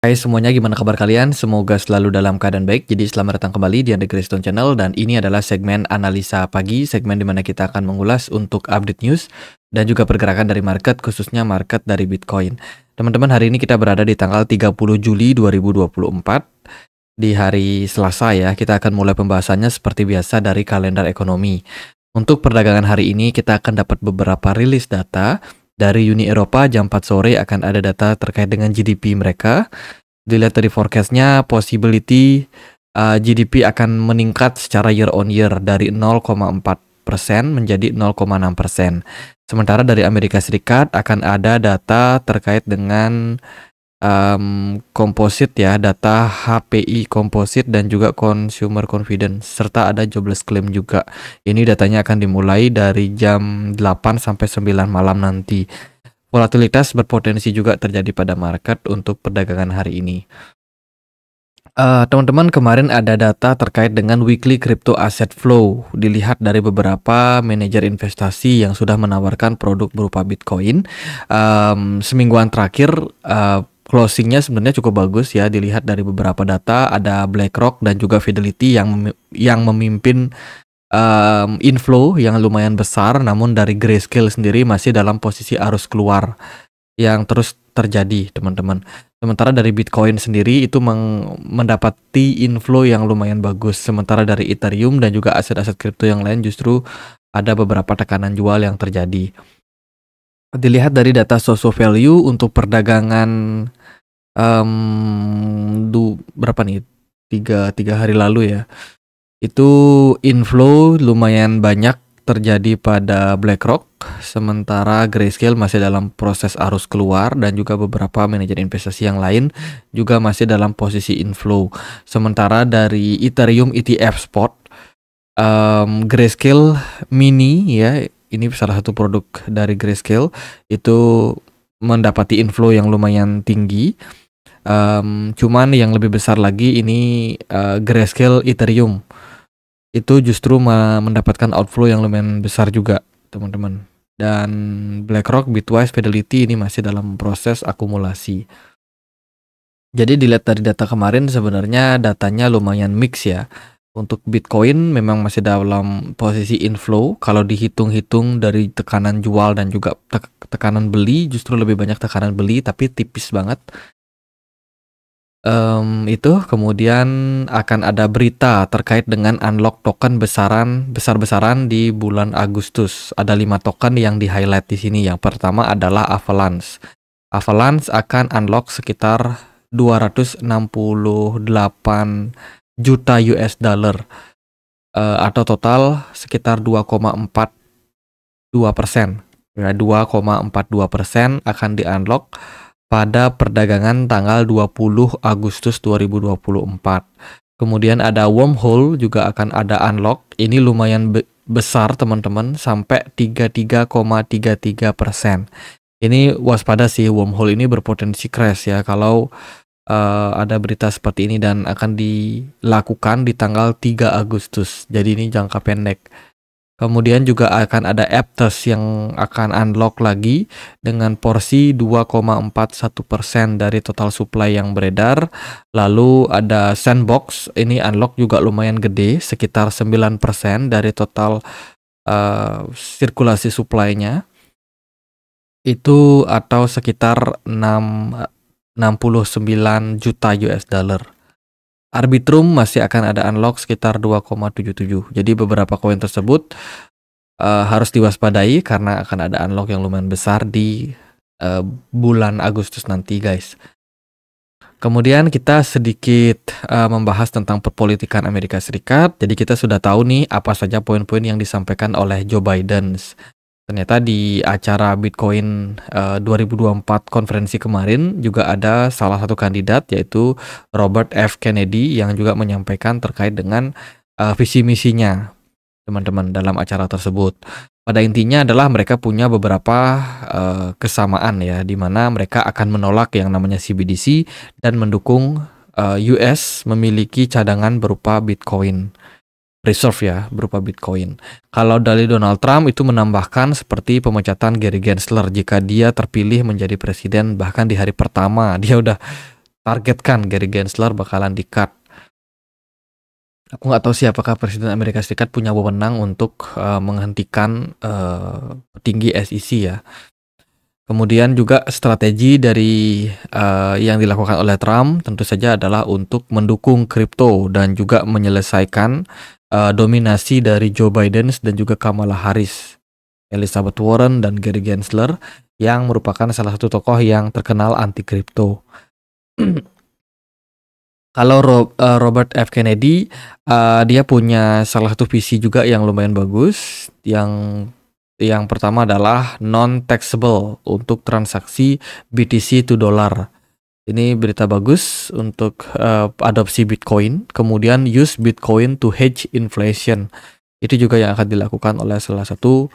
Hai semuanya, gimana kabar kalian? Semoga selalu dalam keadaan baik. Jadi selamat datang kembali di Andre Graystone Channel dan ini adalah segmen analisa pagi, segmen di mana kita akan mengulas untuk update news dan juga pergerakan dari market, khususnya market dari Bitcoin. Teman-teman, hari ini kita berada di tanggal 30 Juli 2024. Di hari Selasa ya, kita akan mulai pembahasannya seperti biasa dari kalender ekonomi. Untuk perdagangan hari ini kita akan dapat beberapa rilis data. Dari Uni Eropa jam 4 sore akan ada data terkait dengan GDP mereka. Dilihat dari forecastnya, possibility GDP akan meningkat secara year on year dari 0,4% menjadi 0,6%. Sementara dari Amerika Serikat akan ada data terkait dengan komposit ya, data HPI komposit dan juga consumer confidence, serta ada jobless claim juga. Ini datanya akan dimulai dari jam 8 sampai 9 malam nanti. Volatilitas berpotensi juga terjadi pada market untuk perdagangan hari ini. Teman-teman, kemarin ada data terkait dengan weekly crypto asset flow. Dilihat dari beberapa manajer investasi yang sudah menawarkan produk berupa Bitcoin. Semingguan terakhir closingnya sebenarnya cukup bagus ya. Dilihat dari beberapa data, ada BlackRock dan juga Fidelity yang memimpin inflow yang lumayan besar, namun dari Grayscale sendiri masih dalam posisi arus keluar yang terus terjadi, teman-teman. Sementara dari Bitcoin sendiri itu mendapati inflow yang lumayan bagus. Sementara dari Ethereum dan juga aset-aset kripto yang lain justru ada beberapa tekanan jual yang terjadi. Dilihat dari data social value untuk perdagangan berapa nih? Tiga hari lalu ya. Itu inflow lumayan banyak terjadi pada BlackRock, sementara Grayscale masih dalam proses arus keluar dan juga beberapa manajer investasi yang lain juga masih dalam posisi inflow. Sementara dari Ethereum ETF spot, Grayscale Mini ya, ini salah satu produk dari Grayscale, itu mendapati inflow yang lumayan tinggi. Cuman yang lebih besar lagi ini Grayscale Ethereum itu justru mendapatkan outflow yang lumayan besar juga, teman-teman. Dan BlackRock, Bitwise, Fidelity ini masih dalam proses akumulasi. Jadi dilihat dari data kemarin sebenarnya datanya lumayan mix ya. Untuk Bitcoin memang masih dalam posisi inflow. Kalau dihitung-hitung dari tekanan jual dan juga tekanan beli, justru lebih banyak tekanan beli tapi tipis banget. Itu kemudian akan ada berita terkait dengan unlock token besar-besaran di bulan Agustus. Ada 5 token yang di-highlight di sini. Yang pertama adalah Avalanche. Avalanche akan unlock sekitar 268 juta US dollar atau total sekitar 2,42%. Ya, 2,42% akan di-unlock pada perdagangan tanggal 20 Agustus 2024. Kemudian ada wormhole juga akan ada unlock. Ini lumayan besar, teman-teman, sampai 33,33%. Ini waspada sih, wormhole ini berpotensi crash ya kalau ada berita seperti ini dan akan dilakukan di tanggal 3 Agustus. Jadi ini jangka pendek. Kemudian juga akan ada Aptos yang akan unlock lagi dengan porsi 2,41% dari total supply yang beredar. Lalu ada Sandbox, ini unlock juga lumayan gede, sekitar 9% dari total sirkulasi supply-nya. Itu atau sekitar 69 juta US dollar. Arbitrum masih akan ada unlock sekitar 2,77. Jadi beberapa koin tersebut harus diwaspadai karena akan ada unlock yang lumayan besar di bulan Agustus nanti, guys. Kemudian kita sedikit membahas tentang perpolitikan Amerika Serikat. Jadi kita sudah tahu nih apa saja poin-poin yang disampaikan oleh Joe Biden. Ternyata di acara Bitcoin 2024 konferensi kemarin juga ada salah satu kandidat yaitu Robert F. Kennedy yang juga menyampaikan terkait dengan visi misinya, teman-teman, dalam acara tersebut. Pada intinya adalah mereka punya beberapa kesamaan ya, di mana mereka akan menolak yang namanya CBDC dan mendukung US memiliki cadangan berupa Bitcoin reserve ya, berupa Bitcoin. Kalau dari Donald Trump itu menambahkan seperti pemecatan Gary Gensler jika dia terpilih menjadi presiden, bahkan di hari pertama dia udah targetkan Gary Gensler bakalan di-cut. Aku nggak tahu sih apakah Presiden Amerika Serikat punya wewenang untuk menghentikan petinggi SEC ya. Kemudian juga strategi dari yang dilakukan oleh Trump tentu saja adalah untuk mendukung kripto dan juga menyelesaikan dominasi dari Joe Biden dan juga Kamala Harris, Elizabeth Warren dan Gary Gensler yang merupakan salah satu tokoh yang terkenal anti kripto. Kalau Robert F. Kennedy, dia punya salah satu visi juga yang lumayan bagus. Yang pertama adalah non-taxable untuk transaksi BTC to dollar. Ini berita bagus untuk adopsi Bitcoin. Kemudian use Bitcoin to hedge inflation. Itu juga yang akan dilakukan oleh salah satu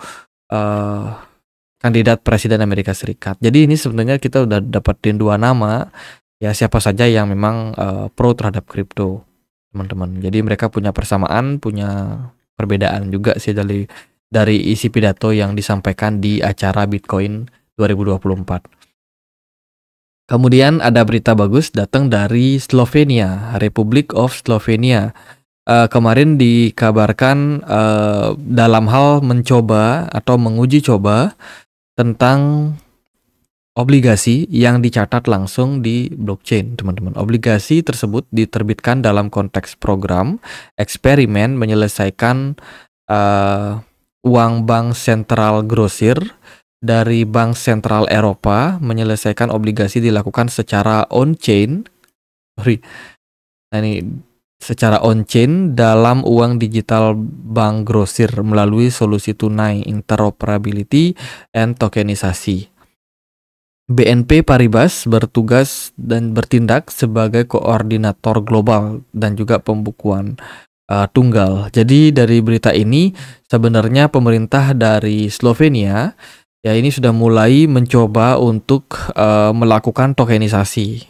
kandidat Presiden Amerika Serikat. Jadi ini sebenarnya kita udah dapetin dua nama. Ya siapa saja yang memang pro terhadap kripto, teman-teman. Jadi mereka punya persamaan, punya perbedaan juga sih dari isi pidato yang disampaikan di acara Bitcoin 2024. Kemudian ada berita bagus datang dari Slovenia, Republic of Slovenia. Kemarin dikabarkan dalam hal mencoba atau menguji coba tentang obligasi yang dicatat langsung di blockchain, teman-teman. Obligasi tersebut diterbitkan dalam konteks program eksperimen menyelesaikan uang bank sentral grosir dari bank sentral Eropa, menyelesaikan obligasi dilakukan secara on-chain. Nah ini secara on-chain dalam uang digital bank grosir melalui solusi tunai, interoperability, and tokenisasi. BNP Paribas bertugas dan bertindak sebagai koordinator global dan juga pembukuan tunggal. Jadi dari berita ini sebenarnya pemerintah dari Slovenia ya ini sudah mulai mencoba untuk melakukan tokenisasi.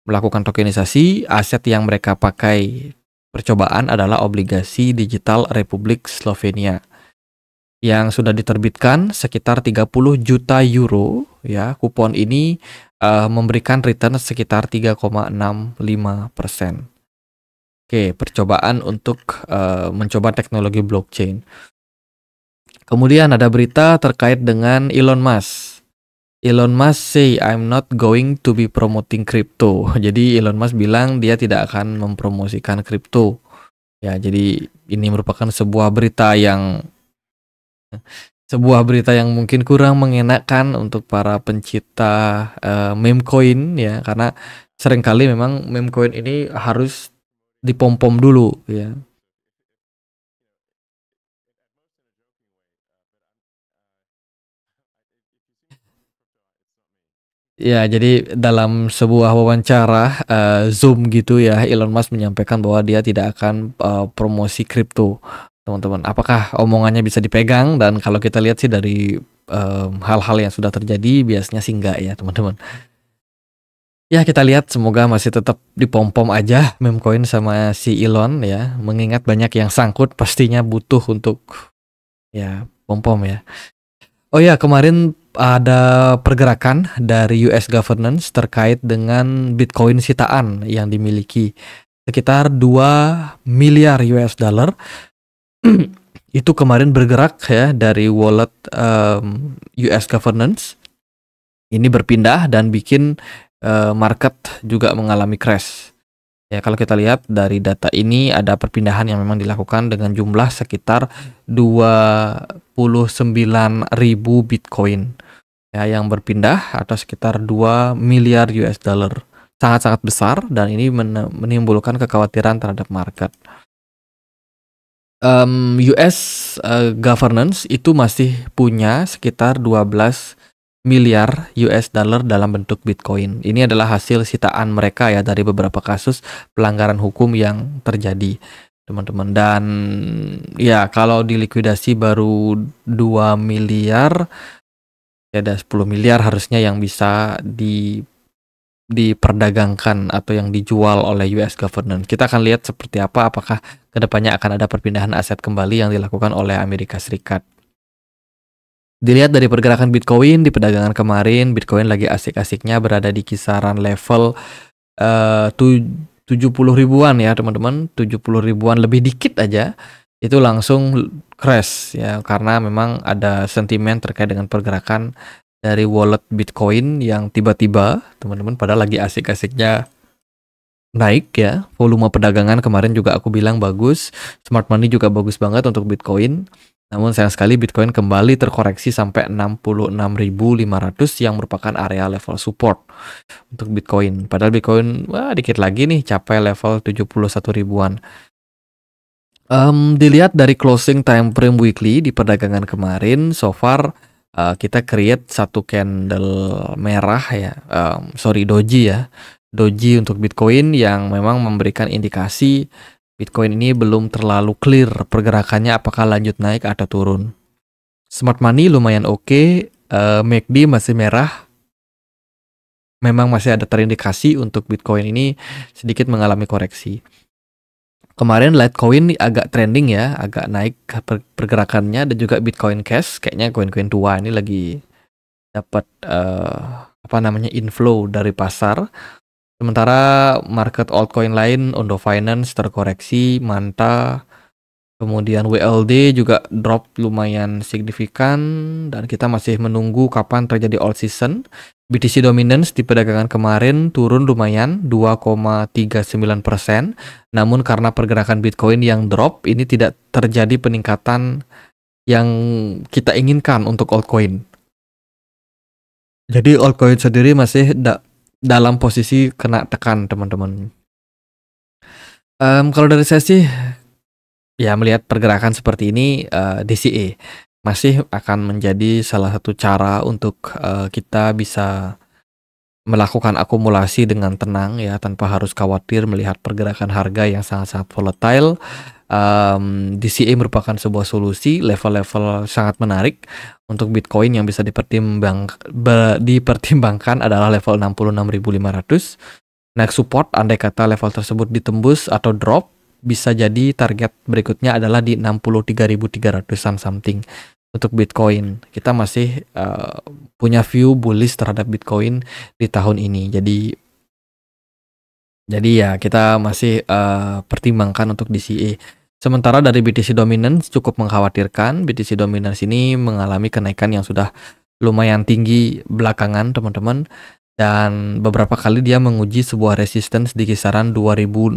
Melakukan tokenisasi aset yang mereka pakai percobaan adalah obligasi digital Republik Slovenia yang sudah diterbitkan sekitar 30 juta euro ya. Kupon ini memberikan return sekitar 3,65%. Oke, percobaan untuk mencoba teknologi blockchain. Kemudian ada berita terkait dengan Elon Musk. Elon Musk say I'm not going to be promoting crypto. Jadi Elon Musk bilang dia tidak akan mempromosikan kripto. Ya, jadi ini merupakan sebuah berita yang mungkin kurang mengenakan untuk para pencipta meme coin ya, karena seringkali memang meme coin ini harus dipom-pom dulu ya. Ya, jadi dalam sebuah wawancara Zoom gitu ya, Elon Musk menyampaikan bahwa dia tidak akan promosi kripto. Teman-teman, apakah omongannya bisa dipegang? Dan kalau kita lihat sih dari hal-hal yang sudah terjadi biasanya sih enggak ya teman-teman. Ya kita lihat semoga masih tetap dipom-pom aja meme coin sama si Elon ya. Mengingat banyak yang sangkut pastinya butuh untuk ya pom-pom ya. Oh ya kemarin ada pergerakan dari US governance terkait dengan Bitcoin sitaan yang dimiliki sekitar 2 miliar US dollar. Itu kemarin bergerak ya dari wallet US governance ini berpindah dan bikin market juga mengalami crash ya. Kalau kita lihat dari data ini ada perpindahan yang memang dilakukan dengan jumlah sekitar 29.000 Bitcoin ya yang berpindah atau sekitar 2 miliar US dollar, sangat-sangat besar dan ini menimbulkan kekhawatiran terhadap market. US governance itu masih punya sekitar 12 miliar US dollar dalam bentuk Bitcoin. Ini adalah hasil sitaan mereka ya dari beberapa kasus pelanggaran hukum yang terjadi, teman-teman. Dan ya kalau dilikuidasi baru 2 miliar, ya ada 10 miliar harusnya yang bisa diperdagangkan atau yang dijual oleh US government. Kita akan lihat seperti apa, apakah kedepannya akan ada perpindahan aset kembali yang dilakukan oleh Amerika Serikat. Dilihat dari pergerakan Bitcoin di perdagangan kemarin, Bitcoin lagi asik-asiknya berada di kisaran level 70 ribuan ya teman-teman, 70 ribuan lebih dikit aja itu langsung crash ya, karena memang ada sentimen terkait dengan pergerakan dari wallet Bitcoin yang tiba-tiba teman-teman padahal lagi asik-asiknya naik ya. Volume perdagangan kemarin juga aku bilang bagus, smart money juga bagus banget untuk Bitcoin. Namun sayang sekali Bitcoin kembali terkoreksi sampai 66.500 yang merupakan area level support untuk Bitcoin. Padahal Bitcoin wah dikit lagi nih capai level 71 ribuan. Dilihat dari closing time frame weekly di perdagangan kemarin, so far kita create satu candle merah ya, doji ya, doji untuk Bitcoin yang memang memberikan indikasi Bitcoin ini belum terlalu clear pergerakannya apakah lanjut naik atau turun. Smart money lumayan oke, MACD masih merah. Memang masih ada terindikasi untuk Bitcoin ini sedikit mengalami koreksi. Kemarin Litecoin agak trending ya, agak naik pergerakannya, dan juga Bitcoin Cash kayaknya koin-koin tua ini lagi dapat inflow dari pasar. Sementara market altcoin lain, Ondo Finance terkoreksi, Manta, kemudian WLD juga drop lumayan signifikan, dan kita masih menunggu kapan terjadi all season. BTC Dominance di perdagangan kemarin turun lumayan 2,39%, namun karena pergerakan Bitcoin yang drop, ini tidak terjadi peningkatan yang kita inginkan untuk altcoin. Jadi altcoin sendiri masih dalam posisi kena tekan teman-teman. Kalau dari saya sih ya melihat pergerakan seperti ini, DCA masih akan menjadi salah satu cara untuk kita bisa melakukan akumulasi dengan tenang ya, tanpa harus khawatir melihat pergerakan harga yang sangat-sangat volatile. DCA merupakan sebuah solusi level-level sangat menarik untuk Bitcoin yang bisa dipertimbangkan adalah level 66.500. Next support andai kata level tersebut ditembus atau drop, bisa jadi target berikutnya adalah di 63.300-an something untuk Bitcoin. Kita masih punya view bullish terhadap Bitcoin di tahun ini. Jadi ya kita masih pertimbangkan untuk DCA. Sementara dari BTC Dominance cukup mengkhawatirkan. BTC Dominance ini mengalami kenaikan yang sudah lumayan tinggi belakangan teman-teman, dan beberapa kali dia menguji sebuah resistance di kisaran 2.600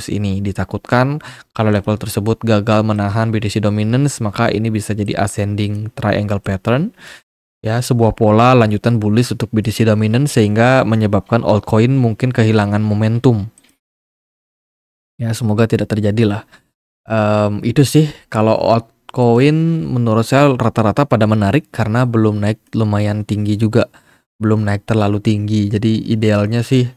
ini. Ditakutkan kalau level tersebut gagal menahan BTC Dominance, maka ini bisa jadi ascending triangle pattern ya, sebuah pola lanjutan bullish untuk BTC Dominance sehingga menyebabkan altcoin mungkin kehilangan momentum. Ya semoga tidak terjadi lah. Itu sih kalau altcoin menurut saya rata-rata pada menarik karena belum naik lumayan tinggi juga, belum naik terlalu tinggi. Jadi idealnya sih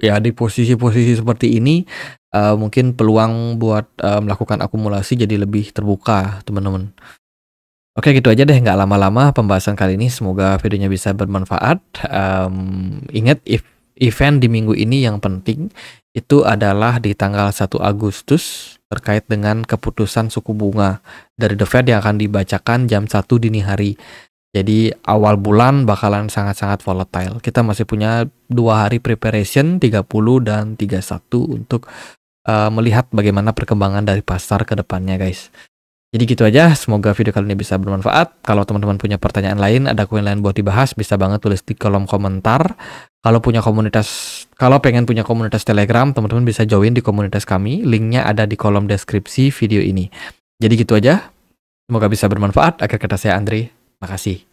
ya di posisi-posisi seperti ini mungkin peluang buat melakukan akumulasi jadi lebih terbuka teman-teman. Oke gitu aja deh, nggak lama-lama pembahasan kali ini, semoga videonya bisa bermanfaat. Ingat event di minggu ini yang penting itu adalah di tanggal 1 Agustus terkait dengan keputusan suku bunga dari The Fed yang akan dibacakan jam 1 dini hari. Jadi awal bulan bakalan sangat-sangat volatile. Kita masih punya 2 hari preparation, 30 dan 31 untuk melihat bagaimana perkembangan dari pasar ke depannya guys. Jadi gitu aja, semoga video kali ini bisa bermanfaat. Kalau teman-teman punya pertanyaan lain, ada koin lain buat dibahas, bisa banget tulis di kolom komentar. Kalau pengen punya komunitas Telegram, teman-teman bisa join di komunitas kami. Linknya ada di kolom deskripsi video ini. Jadi gitu aja, semoga bisa bermanfaat. Akhir kata saya Andre, makasih.